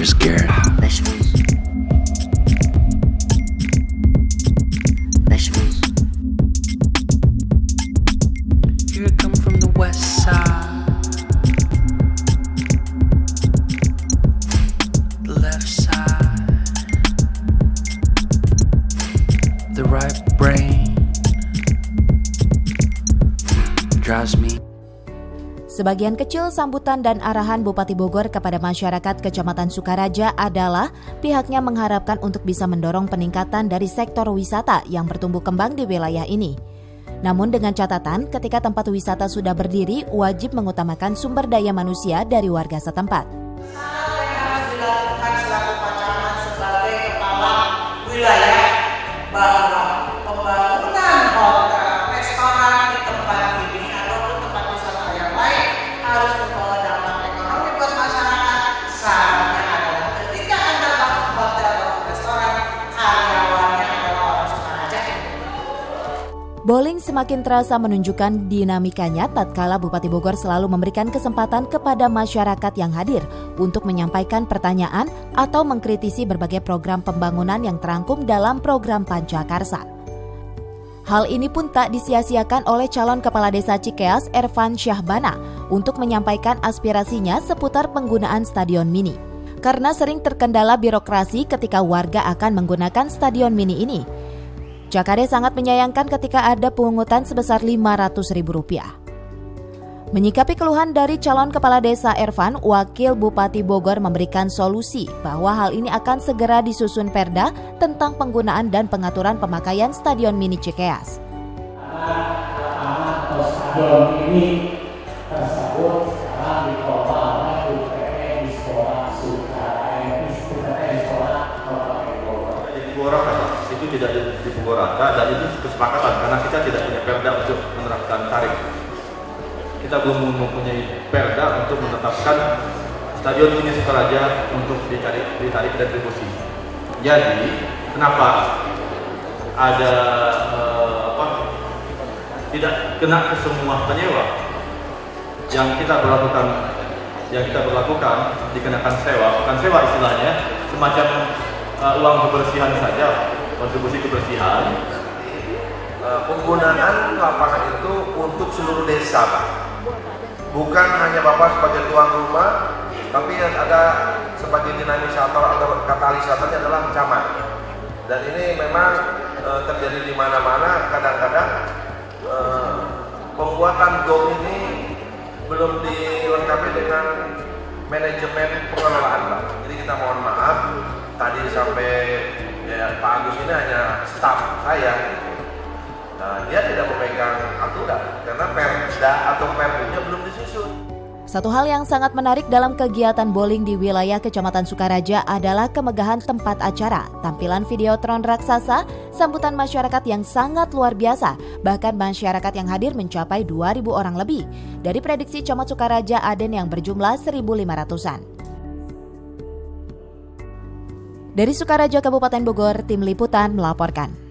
you're scared. Vegetables. Vegetables. Here I come from the west side, the left side, the right brain drives me. Sebagian kecil sambutan dan arahan Bupati Bogor kepada masyarakat Kecamatan Sukaraja adalah pihaknya mengharapkan untuk bisa mendorong peningkatan dari sektor wisata yang bertumbuh kembang di wilayah ini. Namun dengan catatan ketika tempat wisata sudah berdiri, wajib mengutamakan sumber daya manusia dari warga setempat. Harus dilakukan selaku pacaran sebagai kepala wilayah bahwa pembangunan hotel, restoran di tempat ini ataupun tempat wisata yang lain harus membawa dampak ekonomi buat masyarakat. Syaratnya adalah ketika Anda bangun hotel atau restoran, karyawannya adalah orang Sukaraja. Bowling semakin terasa menunjukkan dinamikanya tatkala Bupati Bogor selalu memberikan kesempatan kepada masyarakat yang hadir untuk menyampaikan pertanyaan atau mengkritisi berbagai program pembangunan yang terangkum dalam program Pancakarsa. Hal ini pun tak disia-siakan oleh calon kepala desa Cikeas Ervan Syahbana untuk menyampaikan aspirasinya seputar penggunaan stadion mini. Karena sering terkendala birokrasi ketika warga akan menggunakan stadion mini ini, Cakade sangat menyayangkan ketika ada pungutan sebesar Rp500.000. Menyikapi keluhan dari calon kepala desa Ervan, Wakil Bupati Bogor memberikan solusi bahwa hal ini akan segera disusun perda tentang penggunaan dan pengaturan pemakaian stadion mini Cikeas. Atau stadion ini tersebut sekarang dikelola oleh UPT Dispora Kabupaten Bogor. Di Bogor itu tidak di Bogor dan itu kesepakatan karena kita tidak punya perda untuk menerapkan tarif. Kita belum mempunyai perda untuk menetapkan stadion mini Sukaraja untuk ditarik retribusi. Jadi kenapa ada tidak kena ke semua penyewa yang kita berlakukan dikenakan sewa, bukan sewa istilahnya, semacam uang kebersihan saja, kontribusi kebersihan. Penggunaan lapangan itu untuk seluruh desa, Pak. Bukan hanya Bapak sebagai tuan rumah, tapi yang ada sebagai dinamisator atau katalisatornya adalah camat. Dan ini memang terjadi di mana-mana. Kadang-kadang pembuatan GOM ini belum dilengkapi dengan manajemen pengelolaan, Pak. Jadi kita mohon maaf, tadi sampai Pak Agus ini hanya staf saya. Nah, dia tidak memegang aturan karena perda atau perbunya belum disusun. Satu hal yang sangat menarik dalam kegiatan bowling di wilayah Kecamatan Sukaraja adalah kemegahan tempat acara, tampilan videotron raksasa, sambutan masyarakat yang sangat luar biasa, bahkan masyarakat yang hadir mencapai 2.000 orang lebih. Dari prediksi Camat Sukaraja Aden yang berjumlah 1.500-an. Dari Sukaraja Kabupaten Bogor, Tim Liputan melaporkan.